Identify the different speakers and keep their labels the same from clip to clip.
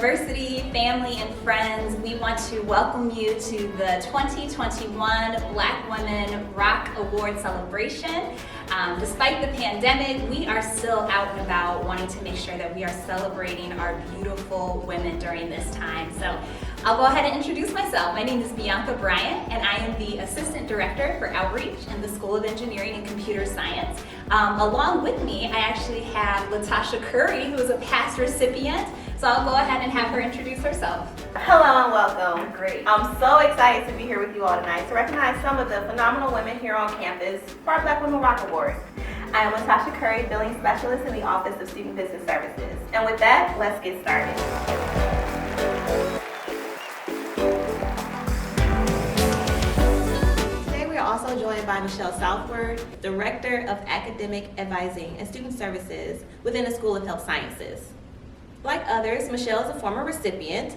Speaker 1: University, family and friends, we want to welcome you to the 2021 Black Women Rock Award celebration. Despite the pandemic, we are still out and about wanting to make sure that we are celebrating our beautiful women during this time. So I'll go ahead and introduce myself. My name is Bianca Bryant, and I am the Assistant Director for Outreach in the School of Engineering and Computer Science. Along with me, I actually have Latasha Curry, who is a past recipient. So I'll go ahead and have her introduce herself.
Speaker 2: Hello and welcome.
Speaker 1: Great.
Speaker 2: I'm so excited to be here with you all tonight to recognize some of the phenomenal women here on campus for our Black Women Rock Awards. I am Latasha Curry, Billing Specialist in the Office of Student Business Services. And with that, let's get started. Today we are also joined by Michelle Southward, Director of Academic Advising and Student Services within the School of Health Sciences. Like others, Michelle is a former recipient,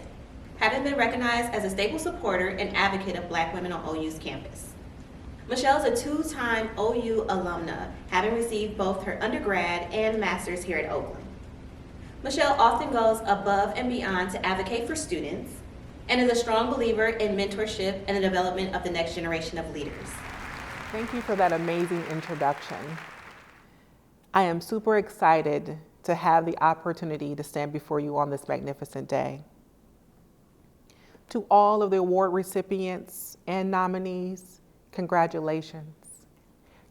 Speaker 2: having been recognized as a staple supporter and advocate of Black women on OU's campus. Michelle is a two-time OU alumna, having received both her undergrad and master's here at Oakland. Michelle often goes above and beyond to advocate for students and is a strong believer in mentorship and the development of the next generation of leaders.
Speaker 3: Thank you for that amazing introduction. I am super excited to have the opportunity to stand before you on this magnificent day. To all of the award recipients and nominees, congratulations.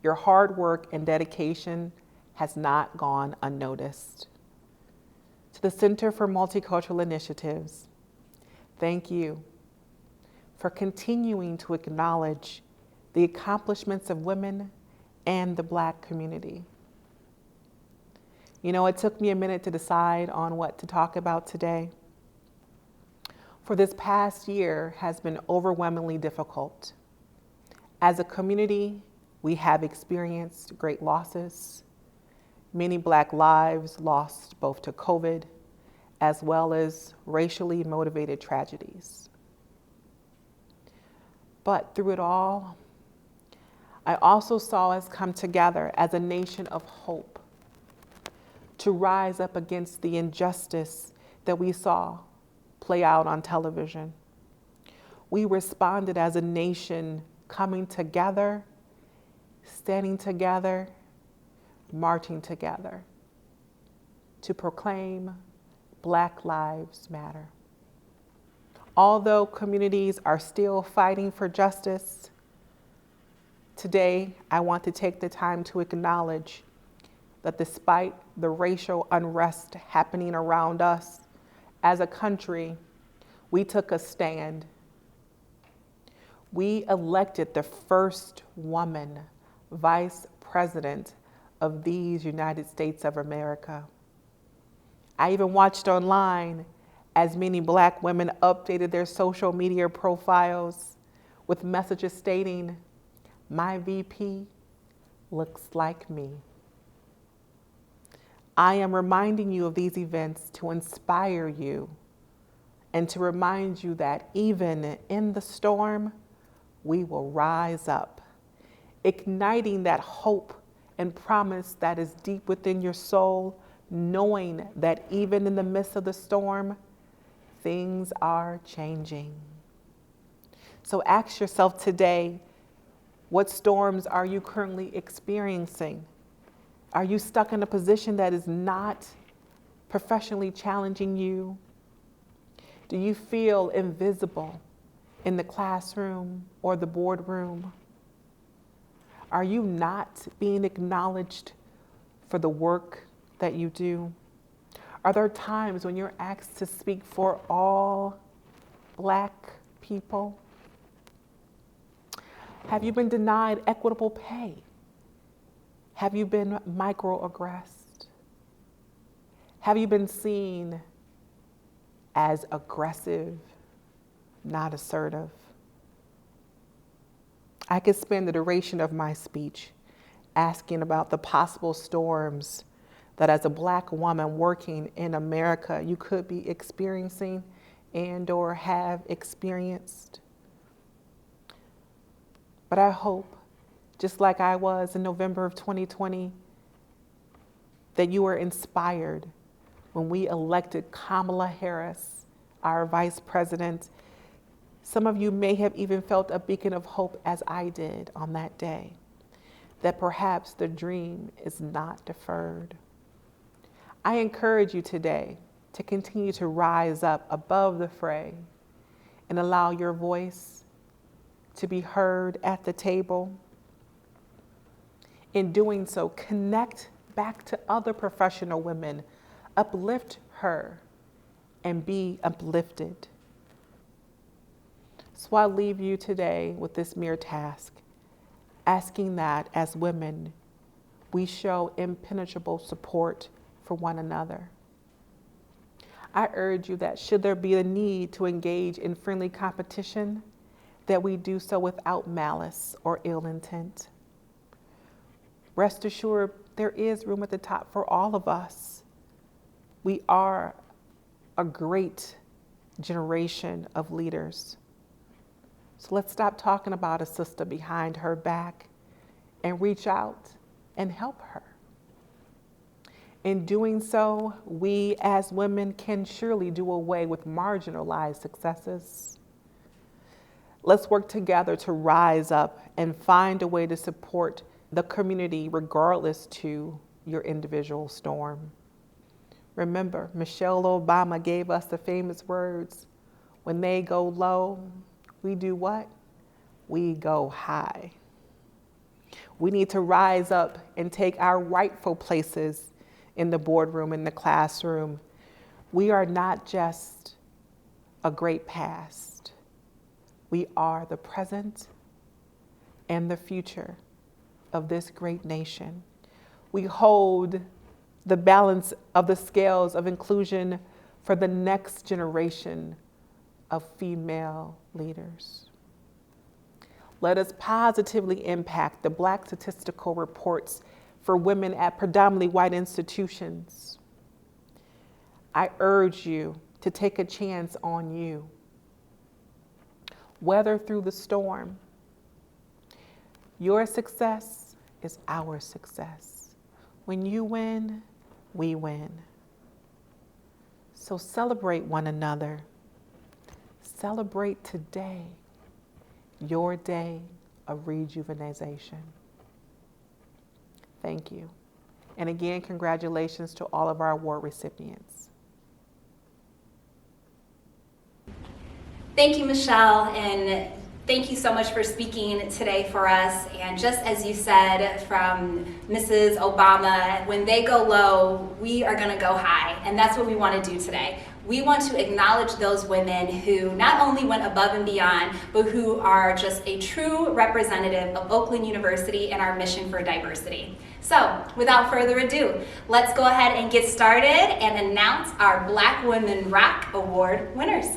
Speaker 3: Your hard work and dedication has not gone unnoticed. To the Center for Multicultural Initiatives, thank you for continuing to acknowledge the accomplishments of women and the Black community. You know, it took me a minute to decide on what to talk about today. For this past year has been overwhelmingly difficult. As a community, we have experienced great losses. Many Black lives lost both to COVID as well as racially motivated tragedies. But through it all, I also saw us come together as a nation of hope to rise up against the injustice that we saw play out on television. We responded as a nation coming together, standing together, marching together to proclaim Black Lives Matter. Although communities are still fighting for justice, today I want to take the time to acknowledge that despite the racial unrest happening around us, as a country, we took a stand. We elected the first woman vice president of these United States of America. I even watched online as many Black women updated their social media profiles with messages stating, "My VP looks like me." I am reminding you of these events to inspire you and to remind you that even in the storm, we will rise up, igniting that hope and promise that is deep within your soul, knowing that even in the midst of the storm, things are changing. So ask yourself today, what storms are you currently experiencing? Are you stuck in a position that is not professionally challenging you? Do you feel invisible in the classroom or the boardroom? Are you not being acknowledged for the work that you do? Are there times when you're asked to speak for all Black people? Have you been denied equitable pay? Have you been microaggressed? Have you been seen as aggressive, not assertive? I could spend the duration of my speech asking about the possible storms that as a Black woman working in America, you could be experiencing and or have experienced. But I hope, just like I was in November of 2020, that you were inspired when we elected Kamala Harris our vice president. Some of you may have even felt a beacon of hope as I did on that day, that perhaps the dream is not deferred. I encourage you today to continue to rise up above the fray and allow your voice to be heard at the table. In doing so, connect back to other professional women, uplift her, and be uplifted. So I leave you today with this mere task, asking that as women, we show impenetrable support for one another. I urge you that should there be a need to engage in friendly competition, that we do so without malice or ill intent. Rest assured, there is room at the top for all of us. We are a great generation of leaders. So let's stop talking about a sister behind her back and reach out and help her. In doing so, we as women can surely do away with marginalized successes. Let's work together to rise up and find a way to support the community regardless to your individual storm. Remember, Michelle Obama gave us the famous words, when they go low, we do what? We go high. We need to rise up and take our rightful places in the boardroom, in the classroom. We are not just a great past. We are the present and the future of this great nation. We hold the balance of the scales of inclusion for the next generation of female leaders. Let us positively impact the Black statistical reports for women at predominantly white institutions. I urge you to take a chance on you. Weather through the storm. Your success is our success. When you win, we win. So celebrate one another. Celebrate today, your day of rejuvenation. Thank you. And again, congratulations to all of our award recipients.
Speaker 1: Thank you, Michelle, and thank you so much for speaking today for us. And just as you said from Mrs. Obama, when they go low, we are going to go high. And that's what we want to do today. We want to acknowledge those women who not only went above and beyond, but who are just a true representative of Oakland University and our mission for diversity. So, without further ado, let's go ahead and get started and announce our Black Women Rock Award winners.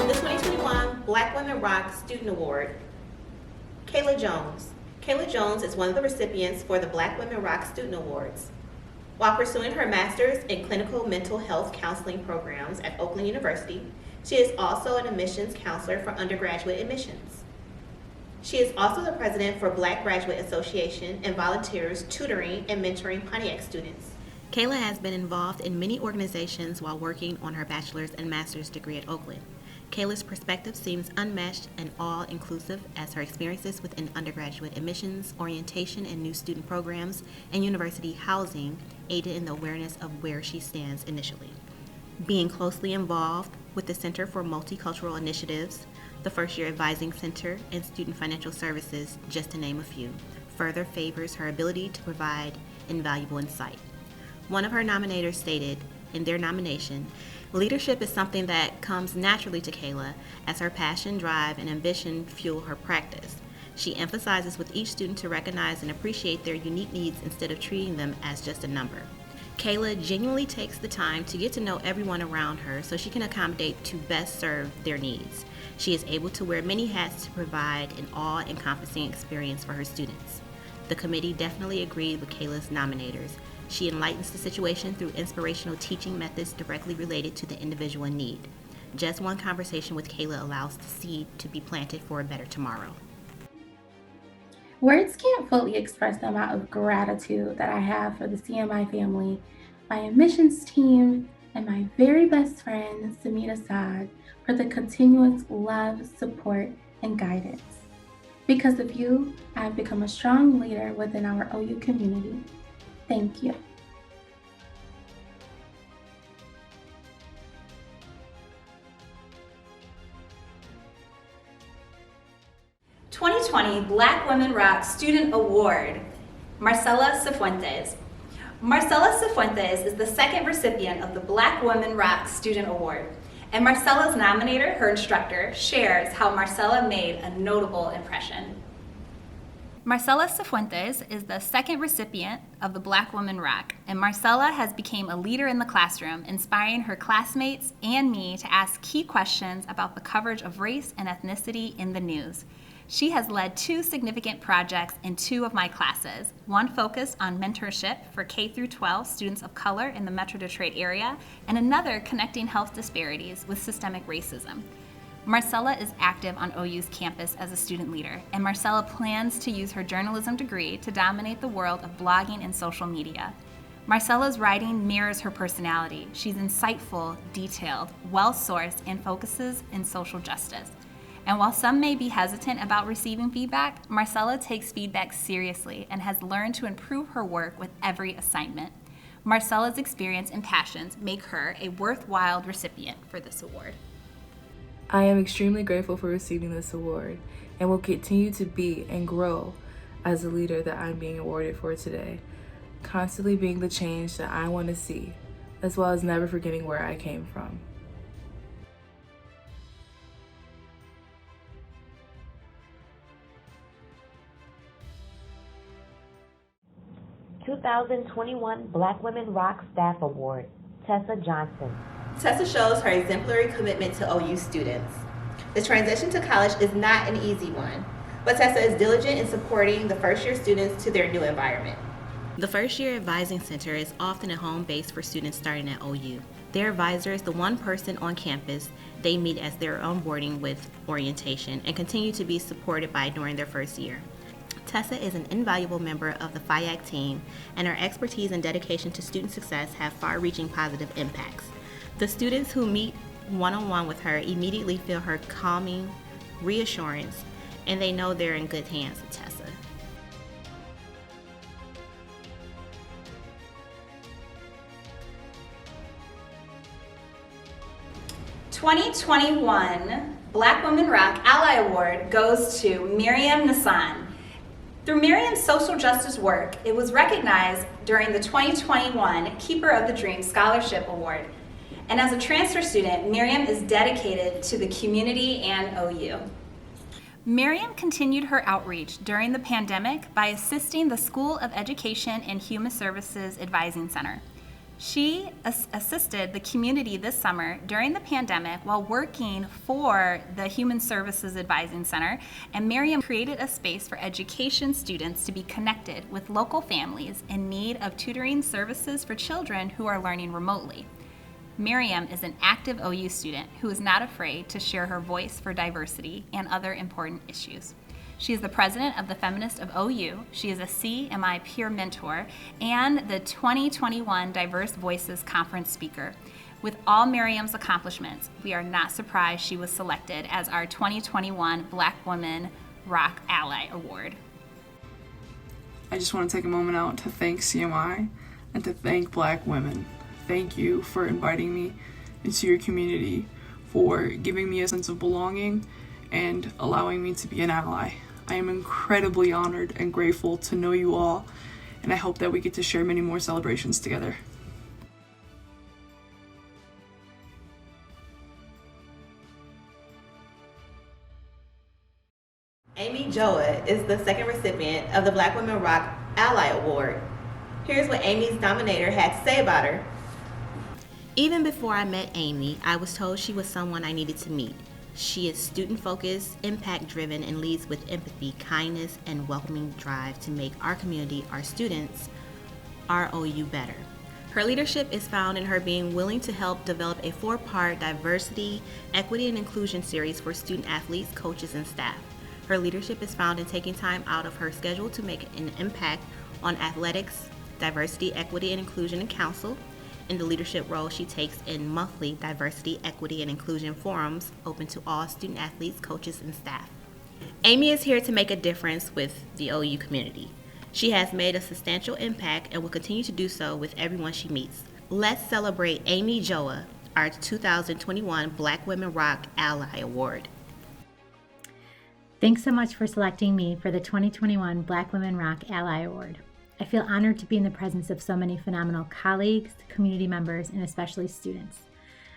Speaker 2: The 2021 Black Women Rock Student Award, Kayla Jones. Kayla Jones is one of the recipients for the Black Women Rock Student Awards. While pursuing her master's in clinical mental health counseling programs at Oakland University, she is also an admissions counselor for undergraduate admissions. She is also the president for Black Graduate Association and volunteers tutoring and mentoring Pontiac students. Kayla has been involved in many organizations while working on her bachelor's and master's degree at Oakland. Kayla's perspective seems unmatched and all-inclusive as her experiences within undergraduate admissions, orientation and new student programs, and university housing aided in the awareness of where she stands initially. Being closely involved with the Center for Multicultural Initiatives, the First Year Advising Center, and Student Financial Services, just to name a few, further favors her ability to provide invaluable insight. One of her nominators stated in their nomination, "Leadership is something that comes naturally to Kayla as her passion, drive, and ambition fuel her practice. She emphasizes with each student to recognize and appreciate their unique needs instead of treating them as just a number. Kayla genuinely takes the time to get to know everyone around her so she can accommodate to best serve their needs. She is able to wear many hats to provide an all-encompassing experience for her students." The committee definitely agreed with Kayla's nominators. She enlightens the situation through inspirational teaching methods directly related to the individual in need. Just one conversation with Kayla allows the seed to be planted for a better tomorrow.
Speaker 4: Words can't fully express the amount of gratitude that I have for the CMI family, my admissions team, and my very best friend, Samita Saad, for the continuous love, support, and guidance. Because of you, I have become a strong leader within our OU community. Thank you.
Speaker 1: "2020 Black Women Rock Student Award, Marcela Cifuentes. Marcela Cifuentes is the second recipient of the Black Women Rock Student Award. And Marcela's nominator, her instructor, shares how Marcela made a notable impression. Marcela Cifuentes is the second recipient of the Black Women Rock, and Marcela has become a leader in the classroom, inspiring her classmates and me to ask key questions about the coverage of race and ethnicity in the news. She has led 2 significant projects in 2 of my classes, one focused on mentorship for K-12 students of color in the Metro Detroit area, and another connecting health disparities with systemic racism. Marcela is active on OU's campus as a student leader, and Marcela plans to use her journalism degree to dominate the world of blogging and social media. Marcela's writing mirrors her personality. She's insightful, detailed, well-sourced, and focuses in social justice. And while some may be hesitant about receiving feedback, Marcela takes feedback seriously and has learned to improve her work with every assignment. Marcela's experience and passions make her a worthwhile recipient for this award.
Speaker 5: I am extremely grateful for receiving this award and will continue to be and grow as the leader that I'm being awarded for today, constantly being the change that I want to see, as well as never forgetting where I came from.
Speaker 6: 2021 Black Women Rock Staff Award, Tessa Johnson.
Speaker 2: Tessa shows her exemplary commitment to OU students. The transition to college is not an easy one, but Tessa is diligent in supporting the first-year students to their new environment.
Speaker 7: The First Year Advising Center is often a home base for students starting at OU. Their advisor is the one person on campus they meet as they're onboarding with orientation and continue to be supported by during their first year. Tessa is an invaluable member of the FIAC team, and her expertise and dedication to student success have far-reaching positive impacts. The students who meet one-on-one with her immediately feel her calming reassurance, and they know they're in good hands with Tessa.
Speaker 1: "2021 Black Women Rock Ally Award goes to Miriamnissan. Through Miriam's social justice work, it was recognized during the 2021 Keeper of the Dream Scholarship Award. And as a transfer student, Miriam is dedicated to the community and OU. Miriam continued her outreach during the pandemic by assisting the School of Education and Human Services Advising Center. She assisted the community this summer during the pandemic while working for the Human Services Advising Center, and Miriam created a space for education students to be connected with local families in need of tutoring services for children who are learning remotely. Miriam is an active OU student who is not afraid to share her voice for diversity and other important issues. She is the president of the Feminist of OU. She is a CMI peer mentor and the 2021 Diverse Voices Conference speaker. With all Miriam's accomplishments, we are not surprised she was selected as our 2021 Black Women Rock Ally Award.
Speaker 8: I just want to take a moment out to thank CMI and to thank Black women. Thank you for inviting me into your community, for giving me a sense of belonging and allowing me to be an ally. I am incredibly honored and grateful to know you all, and I hope that we get to share many more celebrations together.
Speaker 2: Amy Joa is the second recipient of the Black Women Rock Ally Award. Here's what Amy's nominator had to say about her.
Speaker 7: Even before I met Amy, I was told she was someone I needed to meet. She is student-focused, impact-driven, and leads with empathy, kindness, and welcoming drive to make our community, our students, our OU better. Her leadership is found in her being willing to help develop a 4-part diversity, equity, and inclusion series for student athletes, coaches, and staff. Her leadership is found in taking time out of her schedule to make an impact on athletics, diversity, equity, and inclusion in council, in the leadership role she takes in monthly diversity, equity, and inclusion forums open to all student athletes, coaches, and staff. Amy is here to make a difference with the OU community. She has made a substantial impact and will continue to do so with everyone she meets. Let's celebrate Amy Joa, our 2021 Black Women Rock Ally Award.
Speaker 9: Thanks so much for selecting me for the 2021 Black Women Rock Ally Award. I feel honored to be in the presence of so many phenomenal colleagues, community members, and especially students.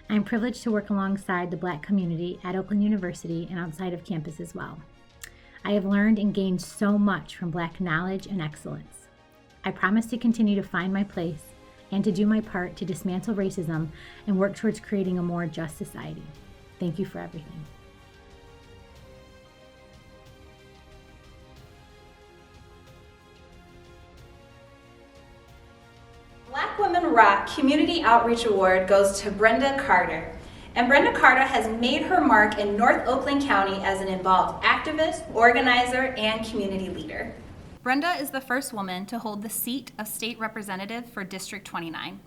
Speaker 9: I am privileged to work alongside the Black community at Oakland University and outside of campus as well. I have learned and gained so much from Black knowledge and excellence. I promise to continue to find my place and to do my part to dismantle racism and work towards creating a more just society. Thank you for everything.
Speaker 1: Black Women Rock Community Outreach Award goes to Brenda Carter. And Brenda Carter has made her mark in North Oakland County as an involved activist, organizer, and community leader. Brenda is the first woman to hold the seat of state representative for District 29,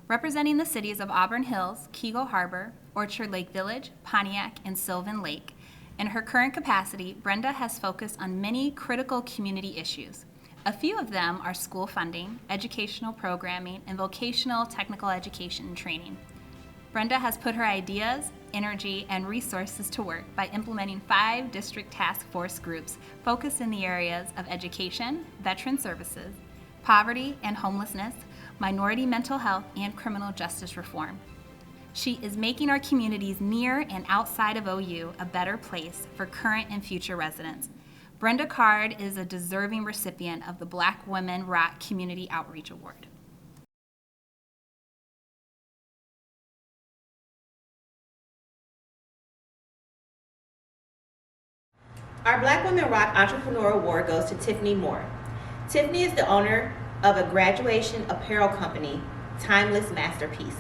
Speaker 1: representing the cities of Auburn Hills, Keego Harbor, Orchard Lake Village, Pontiac, and Sylvan Lake. In her current capacity, Brenda has focused on many critical community issues. A few of them are school funding, educational programming, and vocational technical education and training. Brenda has put her ideas, energy, and resources to work by implementing 5 district task force groups focused in the areas of education, veteran services, poverty and homelessness, minority mental health, and criminal justice reform. She is making our communities near and outside of OU a better place for current and future residents. Brenda Card is a deserving recipient of the Black Women Rock Community Outreach Award.
Speaker 2: Our Black Women Rock Entrepreneur Award goes to Tiffany Moore. Tiffany is the owner of a graduation apparel company, Timeless Masterpiece.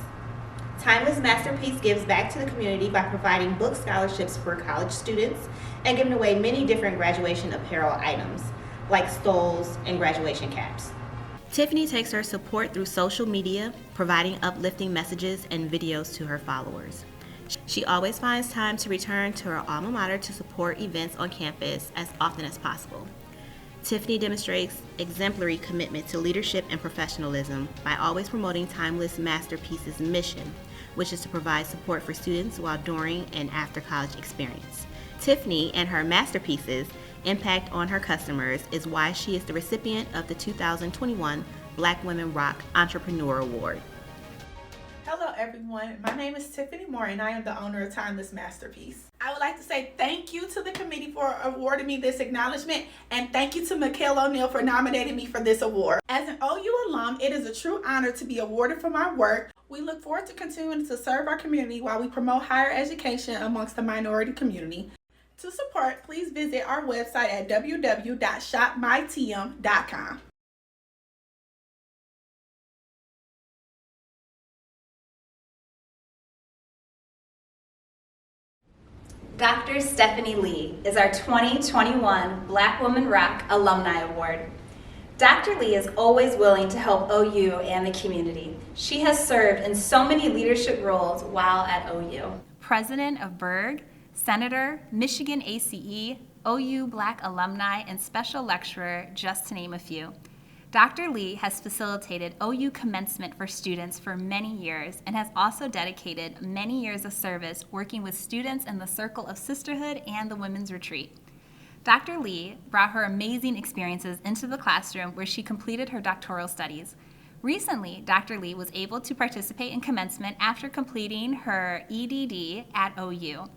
Speaker 2: Timeless Masterpiece gives back to the community by providing book scholarships for college students and giving away many different graduation apparel items, like stoles and graduation caps.
Speaker 7: Tiffany takes her support through social media, providing uplifting messages and videos to her followers. She always finds time to return to her alma mater to support events on campus as often as possible. Tiffany demonstrates exemplary commitment to leadership and professionalism by always promoting Timeless Masterpiece's mission, which is to provide support for students while during and after college experience. Tiffany and her masterpieces' impact on her customers is why she is the recipient of the 2021 Black Women Rock Entrepreneur Award.
Speaker 10: Hello everyone, my name is Tiffany Moore and I am the owner of Timeless Masterpiece. I would like to say thank you to the committee for awarding me this acknowledgement and thank you to Michaela O'Neill for nominating me for this award. As an OU alum, it is a true honor to be awarded for my work. We look forward to continuing to serve our community while we promote higher education amongst the minority community. To support, please visit our website at www.shopmytm.com.
Speaker 1: Dr. Stephanie Lee is our 2021 Black Women Rock Alumni Award. Dr. Lee is always willing to help OU and the community. She has served in so many leadership roles while at OU. President of Berg, Senator, Michigan ACE, OU Black Alumni, and Special Lecturer, just to name a few. Dr. Lee has facilitated OU commencement for students for many years and has also dedicated many years of service working with students in the Circle of Sisterhood and the Women's Retreat. Dr. Lee brought her amazing experiences into the classroom where she completed her doctoral studies. Recently, Dr. Lee was able to participate in commencement after completing her EDD at OU,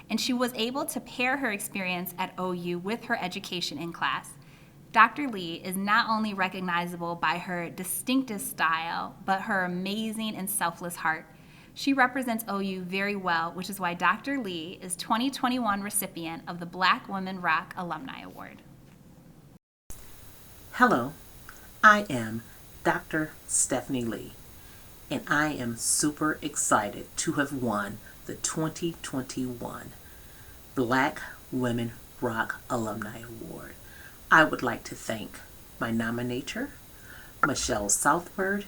Speaker 1: and she was able to pair her experience at OU with her education in class. Dr. Lee is not only recognizable by her distinctive style, but her amazing and selfless heart. She represents OU very well, which is why Dr. Lee is 2021 recipient of the Black Women Rock Alumni Award.
Speaker 11: Hello, I am Dr. Stephanie Lee, and I am super excited to have won the 2021 Black Women Rock Alumni Award. I would like to thank my nominator, Michelle Southward,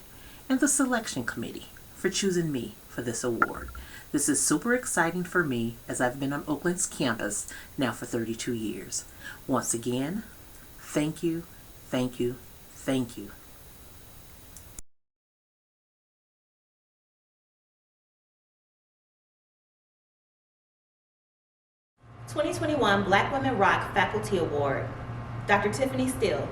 Speaker 11: and the selection committee for choosing me for this award. This is super exciting for me as I've been on Oakland's campus now for 32 years. Once again, thank you, thank you, thank you.
Speaker 2: "2021 Black Women Rock Faculty Award", Dr. Tiffany Steele.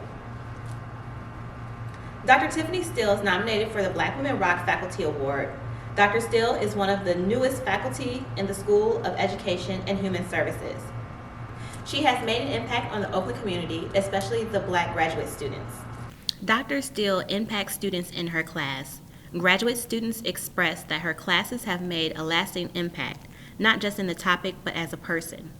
Speaker 2: Dr. Tiffany Steele is nominated for the Black Women Rock Faculty Award. Dr. Steele is one of the newest faculty in the School of Education and Human Services. She has made an impact on the Oakland community, especially the Black graduate students.
Speaker 7: Dr. Steele impacts students in her class. Graduate students express that her classes have made a lasting impact, not just in the topic, but as a person.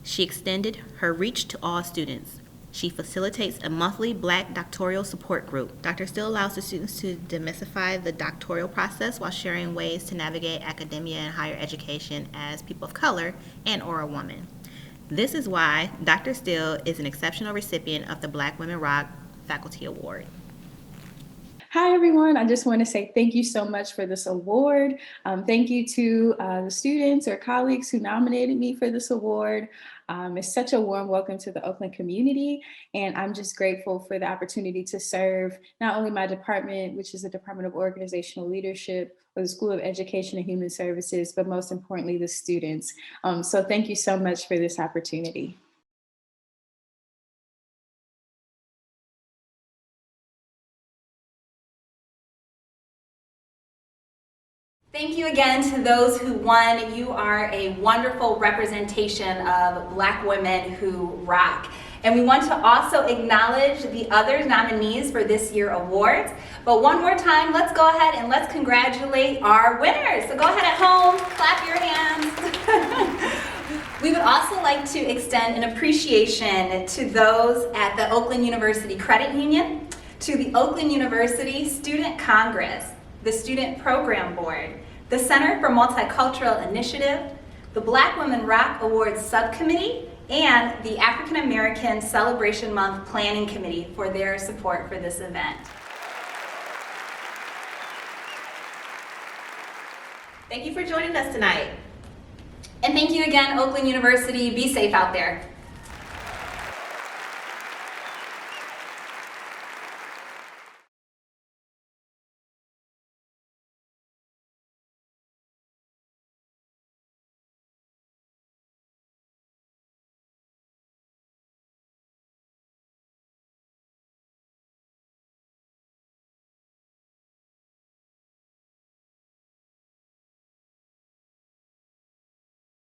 Speaker 7: She extended her reach to all students. She facilitates a monthly Black doctoral support group. Dr. Steele allows the students to demystify the doctoral process while sharing ways to navigate academia and higher education as people of color and/or a woman. This is why Dr. Steele is an exceptional recipient of the Black Women Rock Faculty Award.
Speaker 12: Hi, everyone. I just want to say thank you so much for this award. Thank you to the students or colleagues who nominated me for this award. It's such a warm welcome to the Oakland community, and I'm just grateful for the opportunity to serve not only my department, which is the Department of Organizational Leadership, or the School of Education and Human Services, but most importantly, the students. So thank you so much for this opportunity.
Speaker 1: Thank you again to those who won. You are a wonderful representation of Black women who rock. And we want to also acknowledge the other nominees for this year's awards. But one more time, let's go ahead and let's congratulate our winners. So go ahead at home, clap your hands. We would also like to extend an appreciation to those at the Oakland University Credit Union, to the Oakland University Student Congress, the Student Program Board, the Center for Multicultural Initiative, the Black Women Rock Awards Subcommittee, and the African American Celebration Month Planning Committee for their support for this event.
Speaker 2: Thank you for joining us tonight.
Speaker 1: And thank you again, Oakland University. Be safe out there.